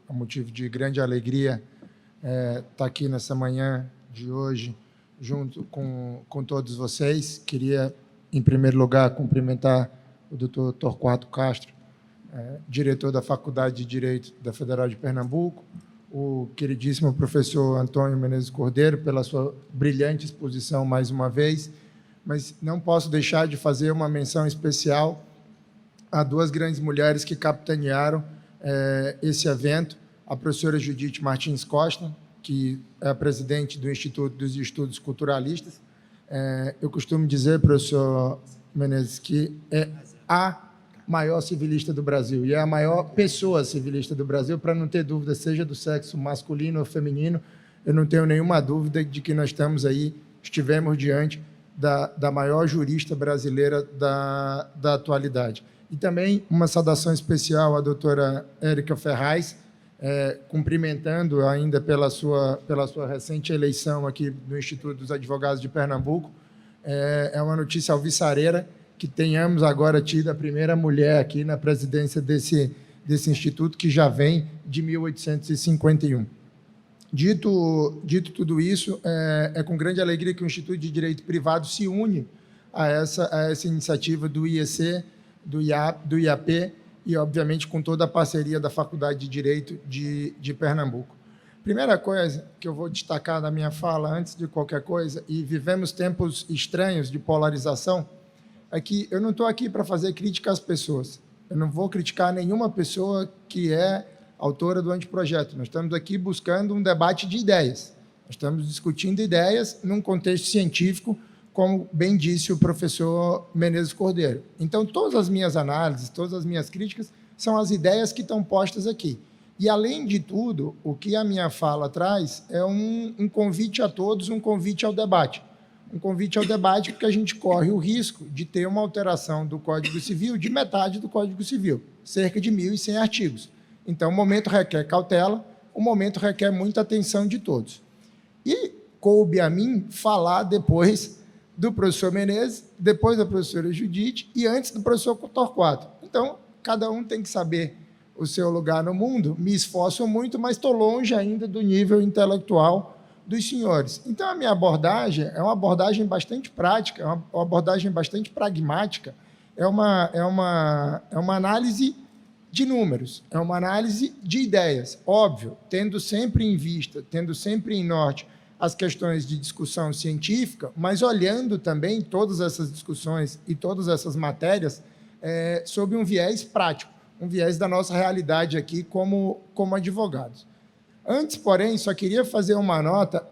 é um motivo de grande alegria estar aqui nessa manhã de hoje, junto com todos vocês. Queria, em primeiro lugar, cumprimentar o doutor Torquato Castro, diretor da Faculdade de Direito da Federal de Pernambuco, o queridíssimo professor Antônio Menezes Cordeiro, pela sua brilhante exposição mais uma vez, mas não posso deixar de fazer uma menção especial a duas grandes mulheres que capitanearam esse evento, a professora Judite Martins Costa, que é a presidente do Instituto dos Estudos Culturalistas. Eu costumo dizer, professor Menezes, que é a maior civilista do Brasil e é a maior pessoa civilista do Brasil, para não ter dúvida, seja do sexo masculino ou feminino. Eu não tenho nenhuma dúvida de que nós estivemos diante da maior jurista brasileira da atualidade. E também uma saudação especial à doutora Érica Ferraz, cumprimentando ainda pela sua recente eleição aqui no Instituto dos Advogados de Pernambuco. É uma notícia alvissareira que tenhamos agora tido a primeira mulher aqui na presidência desse instituto, que já vem de 1851. Dito tudo isso, é com grande alegria que o Instituto de Direito Privado se une a essa iniciativa do IEC, do IAP, e, obviamente, com toda a parceria da Faculdade de Direito de Pernambuco. Primeira coisa que eu vou destacar na minha fala, antes de qualquer coisa, e vivemos tempos estranhos de polarização, é que eu não estou aqui para fazer crítica às pessoas. Eu não vou criticar nenhuma pessoa que é autora do anteprojeto. Nós estamos aqui buscando um debate de ideias. Nós estamos discutindo ideias num contexto científico, como bem disse o professor Menezes Cordeiro. Então, todas as minhas análises, todas as minhas críticas são as ideias que estão postas aqui. E, além de tudo, o que a minha fala traz é um convite a todos, um convite ao debate. Um convite ao debate, porque a gente corre o risco de ter uma alteração do Código Civil de metade do Código Civil, cerca de 1.100 artigos. Então, o momento requer cautela, o momento requer muita atenção de todos. E coube a mim falar depois do professor Menezes, depois da professora Judite e antes do professor Torquato. Então, cada um tem que saber o seu lugar no mundo. Me esforço muito, mas estou longe ainda do nível intelectual dos senhores. Então, a minha abordagem é uma abordagem bastante prática, é uma abordagem bastante pragmática, é uma análise de números, é uma análise de ideias, óbvio, tendo sempre em vista, tendo sempre em norte as questões de discussão científica, mas olhando também todas essas discussões e todas essas matérias sob um viés prático, um viés da nossa realidade aqui como advogados. Antes, porém, só queria fazer uma nota,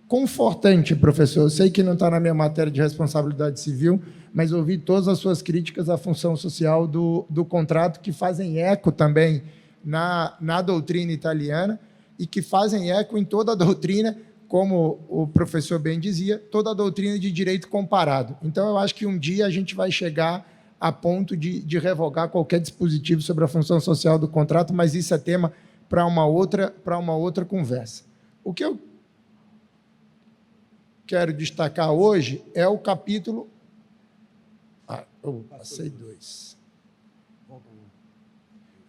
confortante, professor, eu sei que não está na minha matéria de responsabilidade civil, mas ouvi todas as suas críticas à função social do contrato, que fazem eco também na doutrina italiana e que fazem eco em toda a doutrina, como o professor bem dizia, toda a doutrina de direito comparado. Então, eu acho que um dia a gente vai chegar a ponto de revogar qualquer dispositivo sobre a função social do contrato, mas isso é tema para uma outra conversa. O que eu quero destacar hoje é o capítulo... passei 2.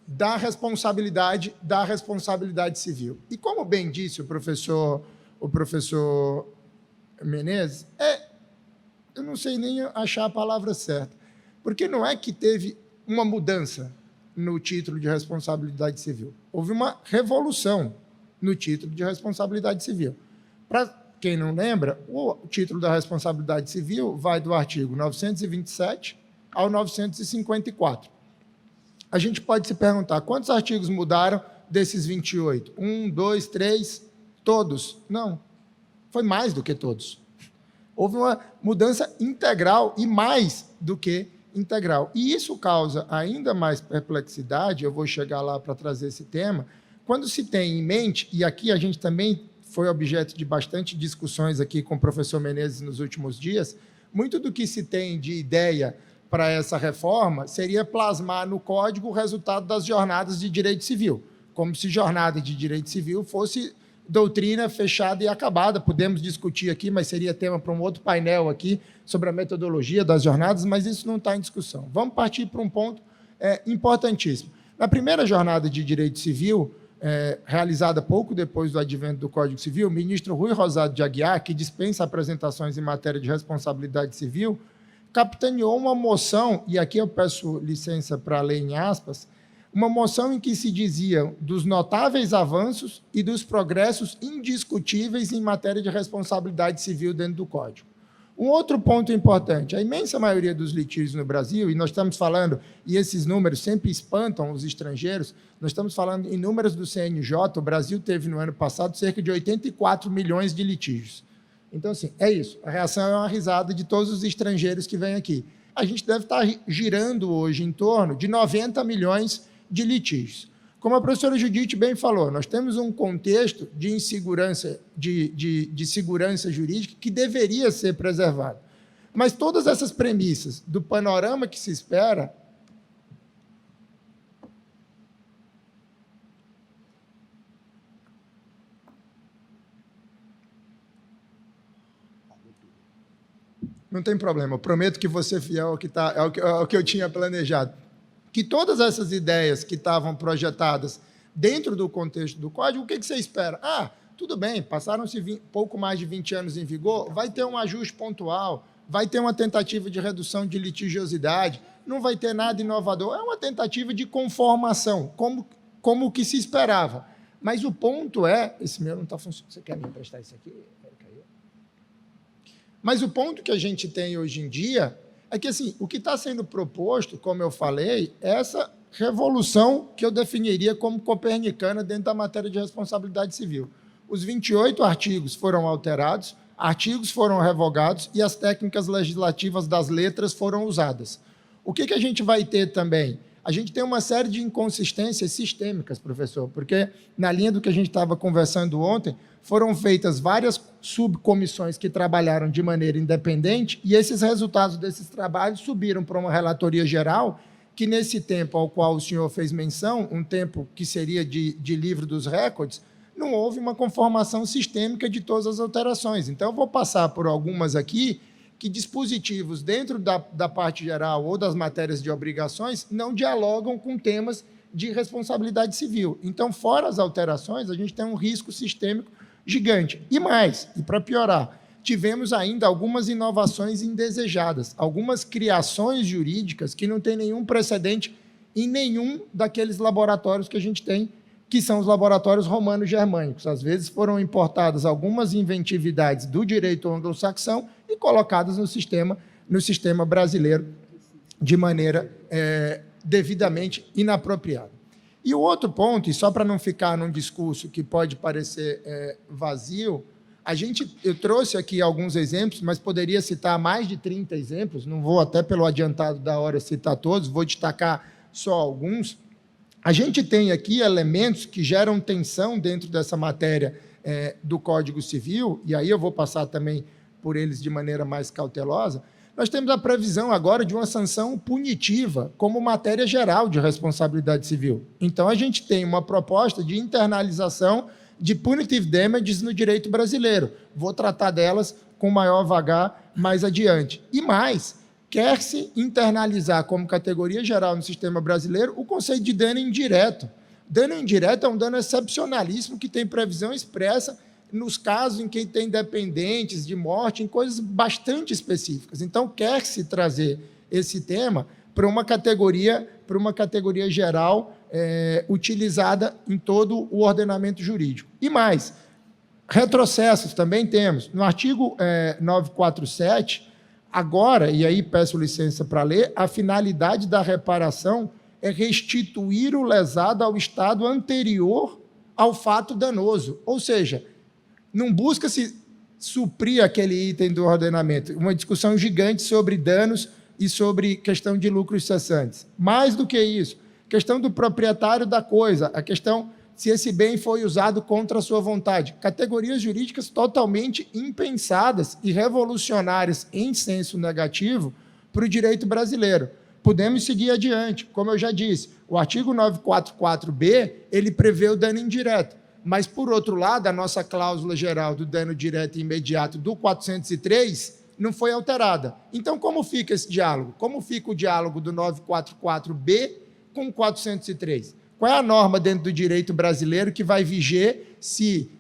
Da responsabilidade civil. E, como bem disse o professor Menezes, eu não sei nem achar a palavra certa, porque não é que teve uma mudança no título de responsabilidade civil. Houve uma revolução no título de responsabilidade civil. Para quem não lembra, o título da responsabilidade civil vai do artigo 927 ao 954. A gente pode se perguntar, quantos artigos mudaram desses 28? 1, 2, 3, todos? Não, foi mais do que todos. Houve uma mudança integral e mais do que integral. E isso causa ainda mais perplexidade, eu vou chegar lá para trazer esse tema, quando se tem em mente, e aqui a gente também foi objeto de bastante discussões aqui com o professor Menezes nos últimos dias, muito do que se tem de ideia para essa reforma seria plasmar no Código o resultado das jornadas de direito civil, como se jornada de direito civil fosse doutrina fechada e acabada. Podemos discutir aqui, mas seria tema para um outro painel aqui sobre a metodologia das jornadas, mas isso não está em discussão. Vamos partir para um ponto importantíssimo. Na primeira jornada de direito civil, realizada pouco depois do advento do Código Civil, o ministro Rui Rosado de Aguiar, que dispensa apresentações em matéria de responsabilidade civil, capitaneou uma moção, e aqui eu peço licença para ler em aspas, uma moção em que se dizia dos notáveis avanços e dos progressos indiscutíveis em matéria de responsabilidade civil dentro do Código. Um outro ponto importante, a imensa maioria dos litígios no Brasil, e nós estamos falando, e esses números sempre espantam os estrangeiros, nós estamos falando em números do CNJ, o Brasil teve no ano passado cerca de 84 milhões de litígios. Então, assim, é isso, a reação é uma risada de todos os estrangeiros que vêm aqui. A gente deve estar girando hoje em torno de 90 milhões de litígios. Como a professora Judite bem falou, nós temos um contexto de insegurança, de segurança jurídica que deveria ser preservado. Mas todas essas premissas do panorama que se espera... Não tem problema, eu prometo que vou ser fiel ao que eu tinha planejado. Que todas essas ideias que estavam projetadas dentro do contexto do Código, o que você espera? Tudo bem, passaram-se pouco mais de 20 anos em vigor, vai ter um ajuste pontual, vai ter uma tentativa de redução de litigiosidade, não vai ter nada inovador, é uma tentativa de conformação, como o que se esperava. Mas o ponto é... Esse meu não está funcionando. Você quer me emprestar isso aqui? Mas o ponto que a gente tem hoje em dia é que, assim, o que está sendo proposto, como eu falei, é essa revolução que eu definiria como copernicana dentro da matéria de responsabilidade civil. Os 28 artigos foram alterados, artigos foram revogados e as técnicas legislativas das letras foram usadas. O que a gente vai ter também? A gente tem uma série de inconsistências sistêmicas, professor, porque, na linha do que a gente estava conversando ontem, foram feitas várias subcomissões que trabalharam de maneira independente e esses resultados desses trabalhos subiram para uma relatoria geral que, nesse tempo ao qual o senhor fez menção, um tempo que seria de livro dos recordes, não houve uma conformação sistêmica de todas as alterações. Então, eu vou passar por algumas aqui que dispositivos dentro da parte geral ou das matérias de obrigações não dialogam com temas de responsabilidade civil. Então, fora as alterações, a gente tem um risco sistêmico gigante. E mais, e para piorar, tivemos ainda algumas inovações indesejadas, algumas criações jurídicas que não têm nenhum precedente em nenhum daqueles laboratórios que a gente tem, que são os laboratórios romano-germânicos. Às vezes foram importadas algumas inventividades do direito anglo-saxão e colocadas no sistema brasileiro de maneira devidamente inapropriada. E o outro ponto, e só para não ficar num discurso que pode parecer vazio, eu trouxe aqui alguns exemplos, mas poderia citar mais de 30 exemplos, não vou até pelo adiantado da hora citar todos, vou destacar só alguns. A gente tem aqui elementos que geram tensão dentro dessa matéria do Código Civil, e aí eu vou passar também por eles de maneira mais cautelosa. Nós temos a previsão agora de uma sanção punitiva como matéria geral de responsabilidade civil. Então, a gente tem uma proposta de internalização de punitive damages no direito brasileiro. Vou tratar delas com maior vagar mais adiante. E mais, quer-se internalizar como categoria geral no sistema brasileiro o conceito de dano indireto. Dano indireto é um dano excepcionalíssimo que tem previsão expressa nos casos em que tem dependentes de morte, em coisas bastante específicas. Então, quer-se trazer esse tema para uma categoria geral utilizada em todo o ordenamento jurídico. E mais, retrocessos também temos. No artigo 947, agora, e aí peço licença para ler, a finalidade da reparação é restituir o lesado ao estado anterior ao fato danoso. Ou seja, não busca-se suprir aquele item do ordenamento. Uma discussão gigante sobre danos e sobre questão de lucros cessantes. Mais do que isso, questão do proprietário da coisa, a questão se esse bem foi usado contra a sua vontade. Categorias jurídicas totalmente impensadas e revolucionárias em senso negativo para o direito brasileiro. Podemos seguir adiante. Como eu já disse, o artigo 944B, ele prevê o dano indireto. Mas, por outro lado, a nossa cláusula geral do dano direto e imediato do 403 não foi alterada. Então, como fica esse diálogo? Como fica o diálogo do 944B com 403? Qual é a norma dentro do direito brasileiro que vai viger se,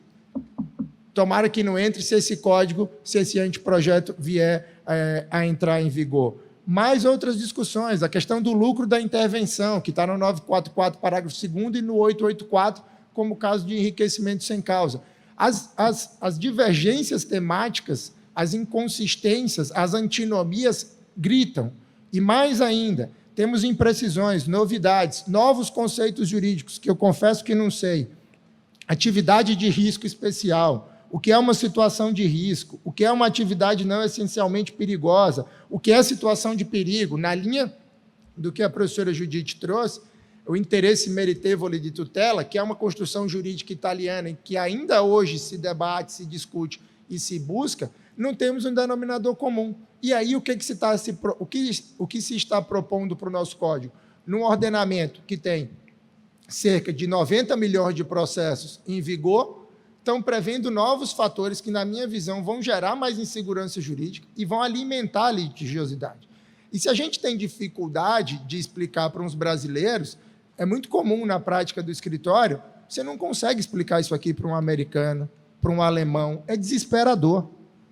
tomara que não entre, se esse anteprojeto vier a entrar em vigor? Mais outras discussões, a questão do lucro da intervenção, que está no 944, parágrafo 2º, e no 884, como caso de enriquecimento sem causa. As divergências temáticas, as inconsistências, as antinomias gritam. E mais ainda, temos imprecisões, novidades, novos conceitos jurídicos, que eu confesso que não sei. Atividade de risco especial, o que é uma situação de risco, o que é uma atividade não essencialmente perigosa, o que é situação de perigo. Na linha do que a professora Judite trouxe, o interesse meritevole de tutela, que é uma construção jurídica italiana em que ainda hoje se debate, se discute e se busca, não temos um denominador comum. E aí o que se está propondo para o nosso código? Num ordenamento que tem cerca de 90 milhões de processos em vigor, estão prevendo novos fatores que, na minha visão, vão gerar mais insegurança jurídica e vão alimentar a litigiosidade. E se a gente tem dificuldade de explicar para uns brasileiros, é muito comum na prática do escritório, você não consegue explicar isso aqui para um americano, para um alemão, é desesperador.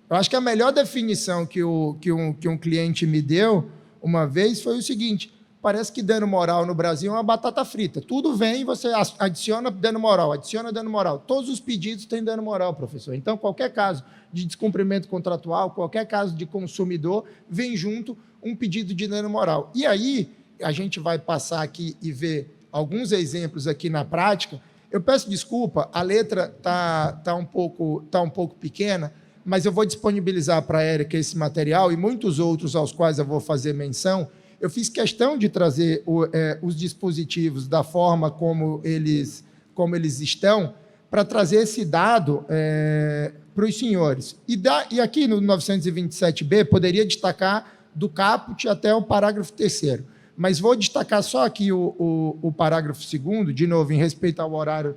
Eu acho que a melhor definição que um cliente me deu uma vez foi o seguinte: parece que dano moral no Brasil é uma batata frita. Tudo vem, você adiciona dano moral, adiciona dano moral. Todos os pedidos têm dano moral, professor. Então, qualquer caso de descumprimento contratual, qualquer caso de consumidor, vem junto um pedido de dano moral. E aí, a gente vai passar aqui e ver alguns exemplos aqui na prática. Eu peço desculpa, a letra tá um pouco pequena, mas eu vou disponibilizar para a Érica esse material e muitos outros aos quais eu vou fazer menção. Eu fiz questão de trazer os dispositivos da forma como eles estão, para trazer esse dado para os senhores. E aqui no 927B, poderia destacar do caput até o parágrafo 3º, mas vou destacar só aqui o parágrafo 2º, de novo, em respeito ao horário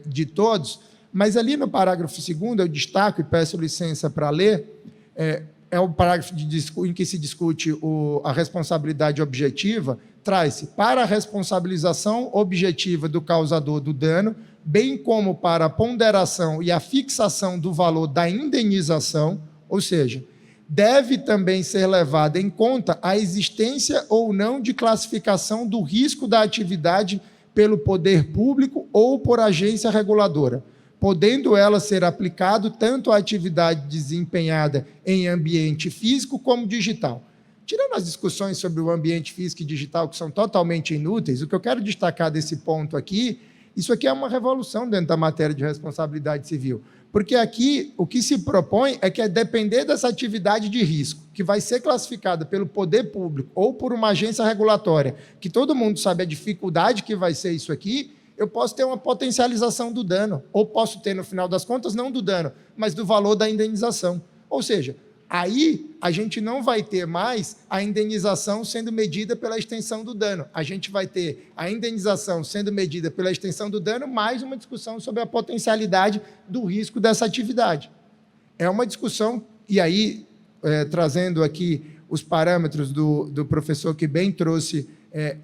de todos, mas ali no parágrafo 2º eu destaco, e peço licença para ler, é o parágrafo em que se discute a responsabilidade objetiva, traz-se para a responsabilização objetiva do causador do dano, bem como para a ponderação e a fixação do valor da indenização, ou seja, deve também ser levada em conta a existência ou não de classificação do risco da atividade pelo poder público ou por agência reguladora, podendo ela ser aplicada tanto à atividade desempenhada em ambiente físico como digital. Tirando as discussões sobre o ambiente físico e digital, que são totalmente inúteis, o que eu quero destacar desse ponto aqui, isso aqui é uma revolução dentro da matéria de responsabilidade civil, porque aqui o que se propõe é que, depender dessa atividade de risco, que vai ser classificada pelo poder público ou por uma agência regulatória, que todo mundo sabe a dificuldade que vai ser isso aqui, eu posso ter uma potencialização do dano, ou posso ter, no final das contas, não do dano, mas do valor da indenização. Ou seja, aí a gente não vai ter mais a indenização sendo medida pela extensão do dano. A gente vai ter a indenização sendo medida pela extensão do dano, mais uma discussão sobre a potencialidade do risco dessa atividade. É uma discussão, e aí, trazendo aqui os parâmetros do professor que bem trouxe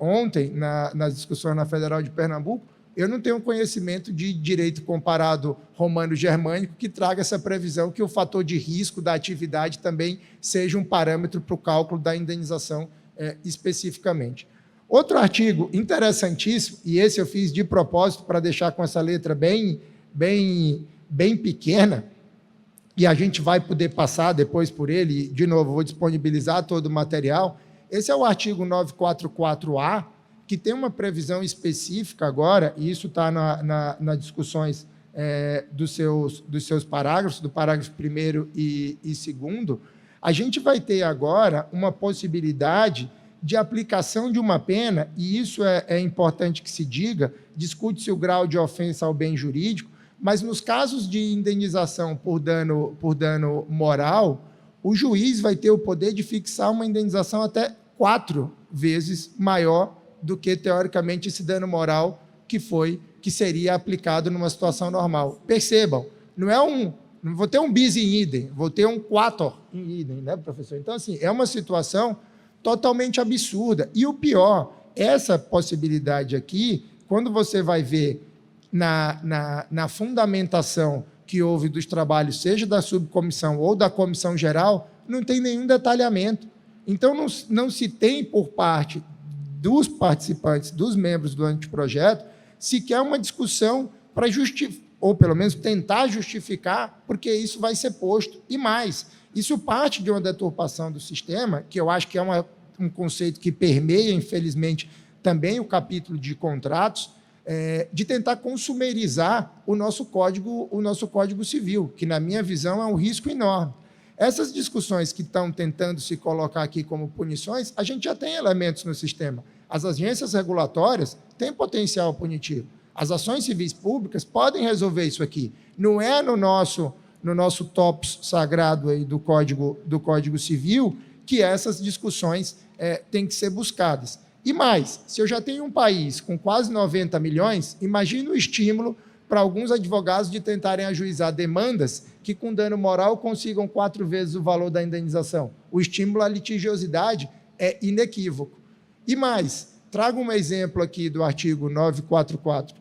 ontem, nas discussões na Federal de Pernambuco, eu não tenho conhecimento de direito comparado romano-germânico que traga essa previsão que o fator de risco da atividade também seja um parâmetro para o cálculo da indenização especificamente. Outro artigo interessantíssimo, e esse eu fiz de propósito para deixar com essa letra bem pequena, e a gente vai poder passar depois por ele, de novo, vou disponibilizar todo o material. Esse é o artigo 944A, que tem uma previsão específica agora, e isso está nas discussões dos seus parágrafos, do parágrafo 1º e 2º, a gente vai ter agora uma possibilidade de aplicação de uma pena, e isso é importante que se diga, discute-se o grau de ofensa ao bem jurídico, mas nos casos de indenização por dano moral, o juiz vai ter o poder de fixar uma indenização até 4 vezes maior do que, teoricamente, esse dano moral que seria aplicado numa situação normal. Percebam, não vou ter um bis in idem, vou ter um quator in idem, né, professor? Então, assim, é uma situação totalmente absurda. E o pior essa possibilidade aqui, quando você vai ver na fundamentação que houve dos trabalhos, seja da subcomissão ou da comissão geral, não tem nenhum detalhamento. Então, não se tem, por parte dos participantes, dos membros do anteprojeto, sequer uma discussão para justificar, ou pelo menos tentar justificar, porque isso vai ser posto. E mais, isso parte de uma deturpação do sistema, que eu acho que é um conceito que permeia, infelizmente, também o capítulo de contratos, de tentar consumerizar o nosso Código Civil, que, na minha visão, é um risco enorme. Essas discussões que estão tentando se colocar aqui como punições, a gente já tem elementos no sistema. As agências regulatórias têm potencial punitivo. As ações civis públicas podem resolver isso aqui. Não é no nosso topos sagrado aí do Código Civil que essas discussões têm que ser buscadas. E mais, se eu já tenho um país com quase 90 milhões, imagine o estímulo para alguns advogados de tentarem ajuizar demandas que, com dano moral, consigam 4 vezes o valor da indenização. O estímulo à litigiosidade é inequívoco. E mais, trago um exemplo aqui do artigo 944.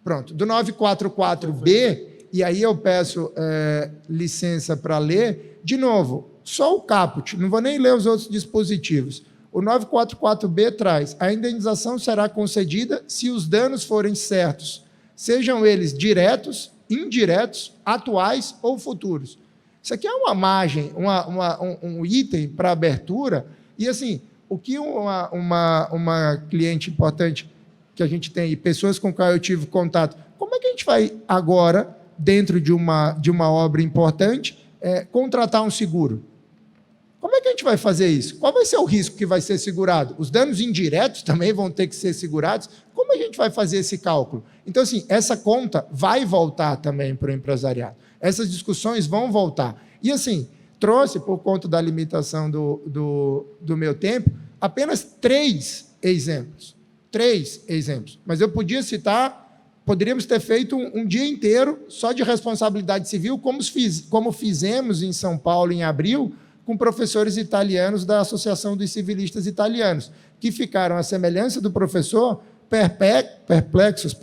Pronto, do 944B, e aí eu peço licença para ler, de novo, só o caput, não vou nem ler os outros dispositivos. O 944B traz: a indenização será concedida se os danos forem certos, sejam eles diretos, indiretos, atuais ou futuros. Isso aqui é uma margem, um item para abertura, e assim, o que uma cliente importante que a gente tem, e pessoas com quem eu tive contato, como é que a gente vai agora, dentro de uma obra importante, contratar um seguro? Como é que a gente vai fazer isso? Qual vai ser o risco que vai ser segurado? Os danos indiretos também vão ter que ser segurados? Como a gente vai fazer esse cálculo? Então, assim, essa conta vai voltar também para o empresariado. Essas discussões vão voltar. E, assim, trouxe, por conta da limitação do meu tempo, apenas 3 exemplos. 3 exemplos. Mas eu podia citar, poderíamos ter feito um dia inteiro só de responsabilidade civil, como fizemos em São Paulo em abril, com professores italianos da Associação dos Civilistas Italianos, que ficaram à semelhança do professor perplexos,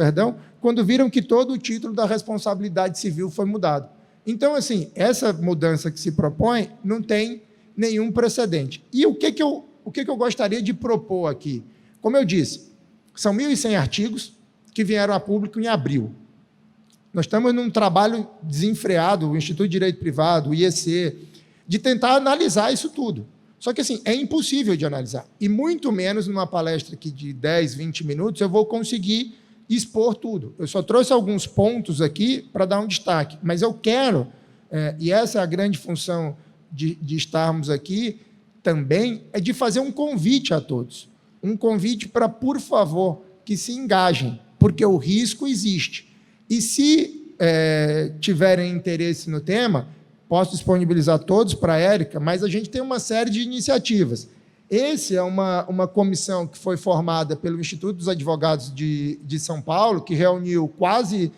quando viram que todo o título da responsabilidade civil foi mudado. Então, assim, essa mudança que se propõe não tem nenhum precedente. E o que eu gostaria de propor aqui? Como eu disse, são 1.100 artigos que vieram a público em abril. Nós estamos num trabalho desenfreado, o Instituto de Direito Privado, o IEC, de tentar analisar isso tudo. Só que, assim, é impossível de analisar. E muito menos numa palestra aqui de 10, 20 minutos eu vou conseguir expor tudo. Eu só trouxe alguns pontos aqui para dar um destaque. Mas eu quero, e essa é a grande função de estarmos aqui também, é de fazer um convite a todos. Um convite para, por favor, que se engajem, porque o risco existe. E se tiverem interesse no tema, posso disponibilizar todos para a Érica, mas a gente tem uma série de iniciativas. Essa é uma comissão que foi formada pelo Instituto dos Advogados de São Paulo, que reuniu quase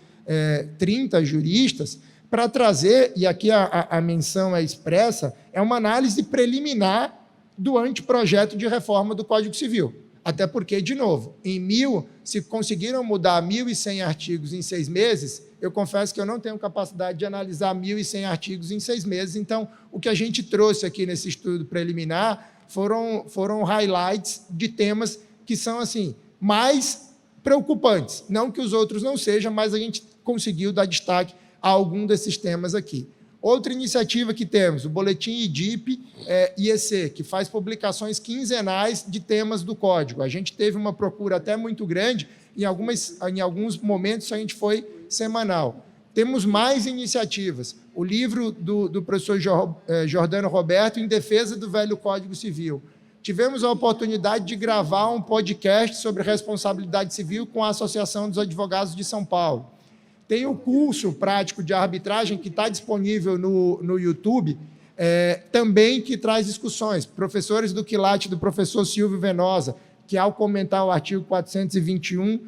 30 juristas, para trazer, e aqui a menção é expressa, é uma análise preliminar do anteprojeto de reforma do Código Civil. Até porque, de novo, se conseguiram mudar 1.100 artigos em 6 meses, eu confesso que eu não tenho capacidade de analisar 1.100 artigos em 6 meses. Então, o que a gente trouxe aqui nesse estudo preliminar foram highlights de temas que são, assim, mais preocupantes. Não que os outros não sejam, mas a gente conseguiu dar destaque a algum desses temas aqui. Outra iniciativa que temos, o Boletim IDIP IEC, que faz publicações quinzenais de temas do Código. A gente teve uma procura até muito grande, em alguns momentos a gente foi semanal. Temos mais iniciativas. O livro do professor Jordano Roberto, Em Defesa do Velho Código Civil. Tivemos a oportunidade de gravar um podcast sobre responsabilidade civil com a Associação dos Advogados de São Paulo. Tem o curso prático de arbitragem que está disponível no YouTube, também que traz discussões. Professores do quilate do professor Silvio Venosa, que ao comentar o artigo 421,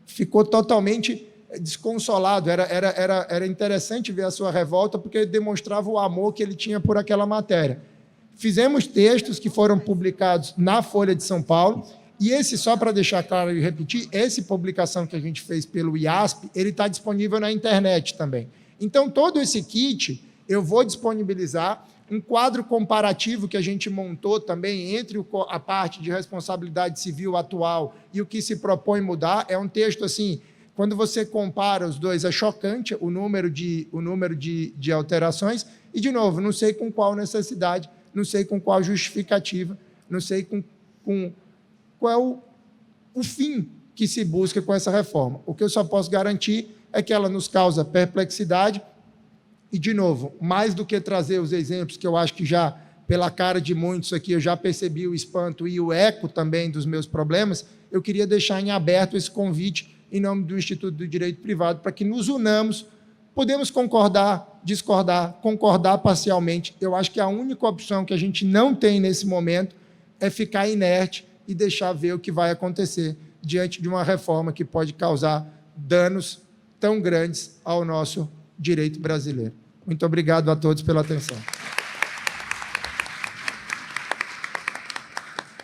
ficou totalmente desconsolado. Era interessante ver a sua revolta, porque ele demonstrava o amor que ele tinha por aquela matéria. Fizemos textos que foram publicados na Folha de São Paulo, e esse, só para deixar claro e repetir, essa publicação que a gente fez pelo IASP, ele está disponível na internet também. Então, todo esse kit eu vou disponibilizar, um quadro comparativo que a gente montou também entre a parte de responsabilidade civil atual e o que se propõe mudar. É um texto assim, quando você compara os dois, é chocante o número de alterações, e, de novo, não sei com qual necessidade, não sei com qual justificativa, não sei com qual é o fim que se busca com essa reforma. O que eu só posso garantir é que ela nos causa perplexidade e, de novo, mais do que trazer os exemplos, que eu acho que já, pela cara de muitos aqui, eu já percebi o espanto e o eco também dos meus problemas, eu queria deixar em aberto esse convite em nome do Instituto do Direito Privado para que nos unamos. Podemos concordar, discordar, concordar parcialmente. Eu acho que a única opção que a gente não tem nesse momento é ficar inerte e deixar ver o que vai acontecer diante de uma reforma que pode causar danos tão grandes ao nosso direito brasileiro. Muito obrigado a todos pela atenção.